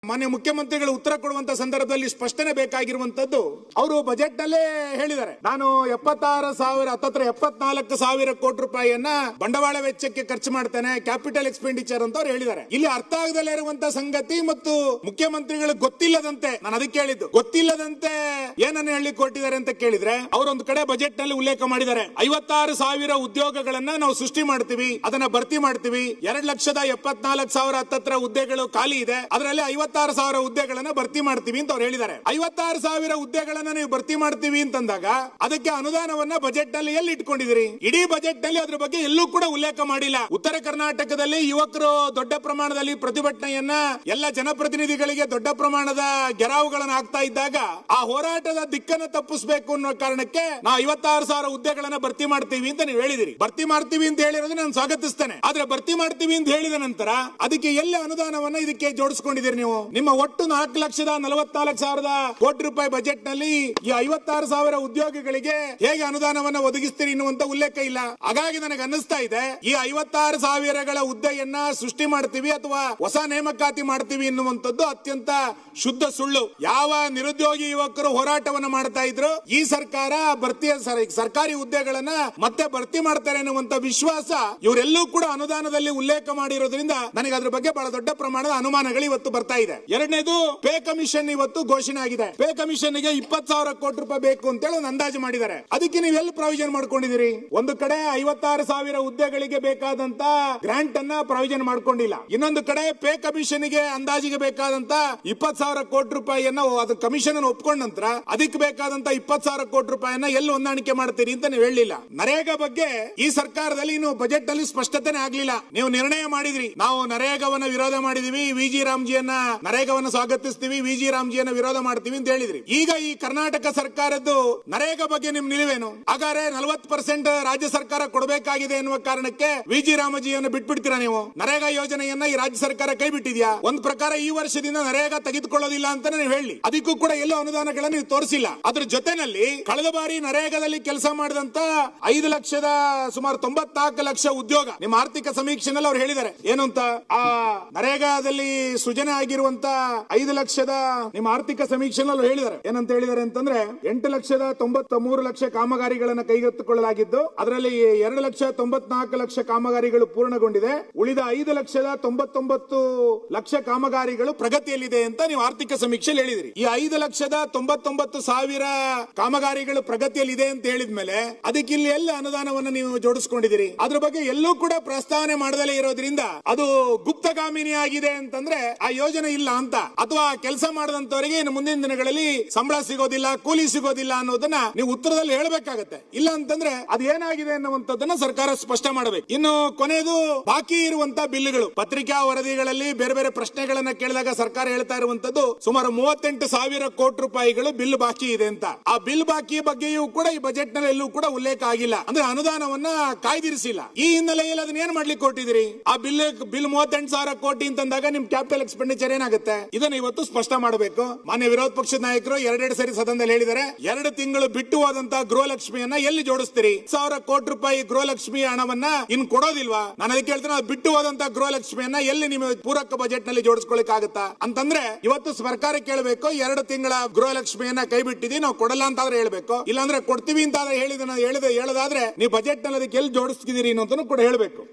ಮಾನ್ಯ ಮುಖ್ಯಮಂತ್ರಿಗಳು ಉತ್ತರ ಕೊಡುವಂತ ಸಂದರ್ಭದಲ್ಲಿ ಸ್ಪಷ್ಟನೆ ಬೇಕಾಗಿರುವಂತದ್ದು. ಅವರು ಬಜೆಟ್ ನಲ್ಲೇ ಹೇಳಿದ್ದಾರೆ, ನಾನು 76,000 ಹತ್ತತ್ರ 74,000 ಕೋಟಿ ರೂಪಾಯಿಯನ್ನ ಬಂಡವಾಳ ವೆಚ್ಚಕ್ಕೆ ಖರ್ಚು ಮಾಡ್ತೇನೆ, ಕ್ಯಾಪಿಟಲ್ ಎಕ್ಸ್ಪೆಂಡಿಚರ್ ಅಂತ ಅವ್ರು ಹೇಳಿದ್ದಾರೆ. ಇಲ್ಲಿ ಅರ್ಥ ಆಗದಲ್ಲೇ ಇರುವಂತ ಸಂಗತಿ ಮತ್ತು ಮುಖ್ಯಮಂತ್ರಿಗಳು ಗೊತ್ತಿಲ್ಲದಂತೆ, ನಾನು ಅದಕ್ಕೆ ಹೇಳಿದ್ದು, ಗೊತ್ತಿಲ್ಲದಂತೆ ಏನನ್ನು ಹೇಳಿ ಕೊಟ್ಟಿದ್ದಾರೆ ಅಂತ ಕೇಳಿದ್ರೆ, ಅವರೊಂದು ಕಡೆ ಬಜೆಟ್ ನಲ್ಲಿ ಉಲ್ಲೇಖ ಮಾಡಿದ್ದಾರೆ, 56,000 ಉದ್ಯೋಗಗಳನ್ನ ನಾವು ಸೃಷ್ಟಿ ಮಾಡ್ತೀವಿ, ಅದನ್ನ ಭರ್ತಿ ಮಾಡ್ತೀವಿ, 2,74,000 ಹತ್ತತ್ರ ಹುದ್ದೆಗಳು ಖಾಲಿ ಇದೆ, ಅದರಲ್ಲಿ 56,000 ಹುದ್ದೆಗಳನ್ನ ಭರ್ತಿ ಮಾಡ್ತೀವಿ ಅಂತ ಅವ್ರು ಹೇಳಿದ್ದಾರೆ. 56,000 ಹುದ್ದೆಗಳನ್ನ ನೀವು ಭರ್ತಿ ಮಾಡ್ತೀವಿ ಅಂತಂದಾಗ ಅದಕ್ಕೆ ಅನುದಾನವನ್ನ ಬಜೆಟ್ ನಲ್ಲಿ ಎಲ್ಲಿ ಇಟ್ಕೊಂಡಿದ್ದೀರಿ? ಇಡೀ ಬಜೆಟ್ ನಲ್ಲಿ ಅದ್ರ ಬಗ್ಗೆ ಎಲ್ಲೂ ಕೂಡ ಉಲ್ಲೇಖ ಮಾಡಿಲ್ಲ. ಉತ್ತರ ಕರ್ನಾಟಕದಲ್ಲಿ ಯುವಕರು ದೊಡ್ಡ ಪ್ರಮಾಣದಲ್ಲಿ ಪ್ರತಿಭಟನೆಯನ್ನ, ಎಲ್ಲ ಜನಪ್ರತಿನಿಧಿಗಳಿಗೆ ದೊಡ್ಡ ಪ್ರಮಾಣದ ಗೆರಾವುಗಳನ್ನು ಹಾಕ್ತಾ ಇದ್ದಾಗ ಆ ಹೋರಾಟದ ದಿಕ್ಕನ್ನು ತಪ್ಪಿಸಬೇಕು ಅನ್ನೋ ಕಾರಣಕ್ಕೆ ನಾವು 56,000 ಹುದ್ದೆಗಳನ್ನ ಭರ್ತಿ ಮಾಡ್ತೀವಿ ಅಂತ ನೀವು ಹೇಳಿದಿರಿ. ಭರ್ತಿ ಮಾಡ್ತೀವಿ ಅಂತ ಹೇಳಿರೋದು ನಾನು ಸ್ವಾಗತಿಸ್ತೇನೆ. ಆದ್ರೆ ಭರ್ತಿ ಮಾಡ್ತೀವಿ ಅಂತ ಹೇಳಿದ ನಂತರ ಅದಕ್ಕೆ ಎಲ್ಲಿ ಅನುದಾನವನ್ನ ಇದಕ್ಕೆ ಜೋಡಿಸ್ಕೊಂಡಿದ್ದೀರಿ ನೀವು? ನಿಮ್ಮ ಒಟ್ಟು 4,44,000 ಕೋಟಿ ರೂಪಾಯಿ ಬಜೆಟ್ ನಲ್ಲಿ ಈ 56,000 ಉದ್ಯೋಗಿಗಳಿಗೆ ಹೇಗೆ ಅನುದಾನವನ್ನ ಒದಗಿಸ್ತೀರಿ ಎನ್ನುವಂತ ಉಲ್ಲೇಖ ಇಲ್ಲ. ಹಾಗಾಗಿ ನನಗೆ ಅನ್ನಿಸ್ತಾ ಇದೆ, ಈ 56,000 ಹುದ್ದೆಯನ್ನ ಸೃಷ್ಟಿ ಮಾಡ್ತೀವಿ ಅಥವಾ ಹೊಸ ನೇಮಕಾತಿ ಮಾಡ್ತೀವಿ ಎನ್ನುವಂತದ್ದು ಅತ್ಯಂತ ಶುದ್ಧ ಸುಳ್ಳು. ಯಾವ ನಿರುದ್ಯೋಗಿ ಯುವಕರು ಹೋರಾಟವನ್ನ ಮಾಡ್ತಾ ಇದ್ರು, ಈ ಸರ್ಕಾರ ಸರ್ಕಾರಿ ಹುದ್ದೆಗಳನ್ನ ಮತ್ತೆ ಭರ್ತಿ ಮಾಡ್ತಾರೆ ಎನ್ನುವಂತ ವಿಶ್ವಾಸ ಇವರೆಲ್ಲೂ ಕೂಡ ಅನುದಾನದಲ್ಲಿ ಉಲ್ಲೇಖ ಮಾಡಿರೋದ್ರಿಂದ ನನಗೆ ಅದ್ರ ಬಗ್ಗೆ ಬಹಳ ದೊಡ್ಡ ಪ್ರಮಾಣದ ಅನುಮಾನಗಳು ಇವತ್ತು ಬರ್ತಾ ಇದೆ. ಎರಡನೇದು, ಪೇ ಕಮಿಷನ್ ಇವತ್ತು ಘೋಷಣೆ ಆಗಿದೆ. ಪೇ ಕಮಿಷನ್ ಗೆ 20,000 ಕೋಟಿ ರೂಪಾಯಿ ಬೇಕು ಅಂತ ಹೇಳಿ ಒಂದು ಅಂದಾಜು ಮಾಡಿದ್ದಾರೆ. ಅದಕ್ಕೆ ನೀವು ಎಲ್ಲಿ ಪ್ರಾವಿಷನ್ ಮಾಡ್ಕೊಂಡಿದ್ದೀರಿ? ಒಂದು ಕಡೆ 56,000 ಹುದ್ದೆಗಳಿಗೆ ಬೇಕಾದಂತ ಗ್ರಾಂಟ್ ಅನ್ನ ಪ್ರಾವಿಷನ್ ಮಾಡ್ಕೊಂಡಿಲ್ಲ, ಇನ್ನೊಂದು ಕಡೆ ಪೇ ಕಮಿಷನ್ ಗೆ ಅಂದಾಜಿಗೆ ಬೇಕಾದಂತ 20,000 ಕೋಟಿ ರೂಪಾಯಿಯನ್ನ ಅದು ಕಮಿಷನ್ ಅನ್ನು ಒಪ್ಕೊಂಡ ನಂತರ ಅದಕ್ಕೆ ಬೇಕಾದಂತ 20,000 ಕೋಟಿ ರೂಪಾಯಿಯನ್ನ ಎಲ್ಲಿ ಹೊಂದಾಣಿಕೆ ಮಾಡ್ತೀರಿ ಅಂತ ನೀವು ಹೇಳಿಲ್ಲ. ನರೇಗಾ ಬಗ್ಗೆ ಈ ಸರ್ಕಾರದಲ್ಲಿ ಇನ್ನು ಬಜೆಟ್ ನಲ್ಲಿ ಸ್ಪಷ್ಟತೆನೇ ಆಗ್ಲಿಲ್ಲ. ನೀವು ನಿರ್ಣಯ ಮಾಡಿದ್ರಿ, ನಾವು ನರೇಗಾವನ್ನ ವಿರೋಧ ಮಾಡಿದೀವಿ, ವಿ.ಜಿ. ರಾಮ್ಜಿಯನ್ನ ನರೇಗಾವನ್ನು ಸ್ವಾಗತಿಸ್ತೀವಿ, ವಿ.ಜಿ. ರಾಮ್ಜಿಯನ್ನ ವಿರೋಧ ಮಾಡ್ತೀವಿ ಅಂತ ಹೇಳಿದ್ರಿ. ಈಗ ಈ ಕರ್ನಾಟಕ ಸರ್ಕಾರದ್ದು ನರೇಗಾ ಬಗ್ಗೆ ನಿಮ್ ನಿಲುವೇನು? ಹಾಗಾದ್ರೆ 40% ರಾಜ್ಯ ಸರ್ಕಾರ ಕೊಡಬೇಕಾಗಿದೆ ಎನ್ನುವ ಕಾರಣಕ್ಕೆ ವಿ.ಜಿ. ರಾಮಜಿಯನ್ನು ಬಿಟ್ಬಿಡ್ತೀರಾ ನೀವು? ನರೇಗಾ ಯೋಜನೆಯನ್ನ ಈ ರಾಜ್ಯ ಸರ್ಕಾರ ಕೈ ಬಿಟ್ಟಿದ್ಯಾ? ಒಂದ್ ಪ್ರಕಾರ ಈ ವರ್ಷದಿಂದ ನರೇಗಾ ತೆಗೆದುಕೊಳ್ಳೋದಿಲ್ಲ ಅಂತ ನೀವು ಹೇಳಿ, ಅದಕ್ಕೂ ಕೂಡ ಎಲ್ಲೋ ಅನುದಾನಗಳನ್ನು ನೀವು ತೋರಿಸಿಲ್ಲ. ಅದ್ರ ಜೊತೆನಲ್ಲಿ ಕಳೆದ ಬಾರಿ ನರೇಗಾದಲ್ಲಿ ಕೆಲಸ ಮಾಡಿದಂತ 5 ಲಕ್ಷದ ಸುಮಾರು 94 ಲಕ್ಷ ಉದ್ಯೋಗ ನಿಮ್ಮ ಆರ್ಥಿಕ ಸಮೀಕ್ಷೆನಲ್ಲಿ ಅವ್ರು ಹೇಳಿದ್ದಾರೆ. ಏನು ಅಂತ? ಆ ನರೇಗಾದಲ್ಲಿ ಸೃಜನೆ ಆಗಿರುವಂತ 5 ಲಕ್ಷದ ನಿಮ್ಮ ಆರ್ಥಿಕ ಸಮೀಕ್ಷೆನಲ್ಲಿ ಹೇಳಿದ್ದಾರೆ. ಏನಂತ ಹೇಳಿದ್ದಾರೆ ಅಂತಂದ್ರೆ, 8,93,00,000 ಕಾಮಗಾರಿಗಳನ್ನ ಕೈಗೆತ್ತಿಕೊಳ್ಳಲಾಗಿದ್ದು, ಅದರಲ್ಲಿ 2,94,00,000 ಕಾಮಗಾರಿಗಳು ಪೂರ್ಣಗೊಂಡಿದೆ, ಉಳಿದ 5,99,00,000 ಕಾಮಗಾರಿಗಳು ಪ್ರಗತಿಯಲ್ಲಿದೆ ಅಂತ ನೀವು ಆರ್ಥಿಕ ಸಮೀಕ್ಷೆಯಲ್ಲಿ ಹೇಳಿದ್ರಿ. ಈ 5,99,000 ಕಾಮಗಾರಿಗಳು ಪ್ರಗತಿಯಲ್ಲಿದೆ ಅಂತ ಹೇಳಿದ್ಮೇಲೆ ಅದಕ್ಕೆ ಇಲ್ಲಿ ಎಲ್ಲ ಅನುದಾನವನ್ನು ನೀವು ಜೋಡಿಸಿಕೊಂಡಿದ್ದೀರಿ? ಅದ್ರ ಬಗ್ಗೆ ಎಲ್ಲೂ ಕೂಡ ಪ್ರಸ್ತಾವನೆ ಮಾಡದಲೇ ಇರೋದ್ರಿಂದ ಅದು ಗುಪ್ತಗಾಮಿನಿ ಆಗಿದೆ ಅಂತಂದ್ರೆ ಆ ಯೋಜನೆ ಇಲ್ಲ ಅಂತ, ಅಥವಾ ಕೆಲಸ ಮಾಡದಂತವರಿಗೆ ಇನ್ನು ಮುಂದಿನ ದಿನಗಳಲ್ಲಿ ಸಂಬಳ ಸಿಗೋದಿಲ್ಲ, ಕೂಲಿ ಸಿಗೋದಿಲ್ಲ ಅನ್ನೋದನ್ನ ನೀವು ಉತ್ತರದಲ್ಲಿ ಹೇಳಬೇಕಾಗತ್ತೆ. ಇಲ್ಲ ಅಂತಂದ್ರೆ ಅದು ಏನಾಗಿದೆ ಅನ್ನುವಂಥದ್ದನ್ನ ಸರ್ಕಾರ ಸ್ಪಷ್ಟ ಮಾಡಬೇಕು. ಇನ್ನು ಕೊನೆಯದು, ಬಾಕಿ ಇರುವಂತ ಬಿಲ್ಗಳು, ಪತ್ರಿಕಾ ವರದಿಗಳಲ್ಲಿ ಬೇರೆ ಬೇರೆ ಪ್ರಶ್ನೆಗಳನ್ನ ಕೇಳಿದಾಗ ಸರ್ಕಾರ ಹೇಳ್ತಾ ಇರುವಂತದ್ದು ಸುಮಾರು 38,000 ಕೋಟಿ ರೂಪಾಯಿಗಳು ಬಿಲ್ ಬಾಕಿ ಇದೆ ಅಂತ. ಆ ಬಿಲ್ ಬಾಕಿ ಬಗ್ಗೆಯೂ ಕೂಡ ಈ ಬಜೆಟ್ ನಲ್ಲಿ ಎಲ್ಲೂ ಕೂಡ ಉಲ್ಲೇಖ ಆಗಿಲ್ಲ. ಅಂದ್ರೆ ಅನುದಾನವನ್ನ ಕಾಯ್ದಿರಿಸಿಲ್ಲ. ಈ ಹಿನ್ನೆಲೆಯಲ್ಲಿ ಅದನ್ನ ಏನ್ ಮಾಡ್ಲಿಕ್ಕೆ ಕೊಟ್ಟಿದ್ದೀರಿ? ಆ ಬಿಲ್ 38,000 ಕೋಟಿ ಅಂತಂದಾಗ ನಿಮ್ ಕ್ಯಾಪಿಟಲ್ ಎಕ್ಸ್ಪೆಂಡಿಚರ್ ಏನಾಗುತ್ತೆ? ಇದನ್ನ ಇವತ್ತು ಸ್ಪಷ್ಟ ಮಾಡಬೇಕು. ಮಾನ್ಯ ವಿರೋಧ ಪಕ್ಷದ ನಾಯಕರು 2 ಸರಿ ಸದನದಲ್ಲಿ ಹೇಳಿದ್ದಾರೆ, 2 ತಿಂಗಳು ಬಿಟ್ಟು ಹೋದಂತ ಗೃಹಲಕ್ಷ್ಮಿಯನ್ನ ಎಲ್ಲಿ ಜೋಡಿಸ್ತೀರಿ? 1,000 ಕೋಟಿ ರೂಪಾಯಿ ಗೃಹಲಕ್ಷ್ಮಿ ಹಣವನ್ನ ಇನ್ ಕೊಡೋದಿಲ್ವಾ? ನಾನು ಅದಕ್ಕೆ ಹೇಳ್ತೇನೆ, ಬಿಟ್ಟು ಹೋದಂತ ಗೃಹಲಕ್ಷ್ಮಿಯನ್ನ ಎಲ್ಲಿ ನಿಮ್ಮ ಪೂರಕ ಬಜೆಟ್ ನಲ್ಲಿ ಜೋಡಿಸ್ಕೊಳ್ಳಿಕ್ ಆಗುತ್ತಾ ಅಂತಂದ್ರೆ ಇವತ್ತು ಸರ್ಕಾರ ಕೇಳಬೇಕು, 2 ತಿಂಗಳ ಗೃಹಲಕ್ಷ್ಮಿಯನ್ನ ಕೈ ಬಿಟ್ಟಿದ್ದೀವಿ, ನಾವು ಕೊಡಲ್ಲ ಅಂತ ಹೇಳ್ಬೇಕು. ಇಲ್ಲಾಂದ್ರೆ ಕೊಡ್ತೀವಿ ಅಂತ ಹೇಳೋದಾದ್ರೆ ನೀವು ಬಜೆಟ್ ನಲ್ಲಿ ಅದಕ್ಕೆ ಎಲ್ಲಿ ಜೋಡಿಸ್ತಿದ್ದೀರಿ ಅನ್ನೋದನ್ನು ಕೂಡ ಹೇಳಬೇಕು.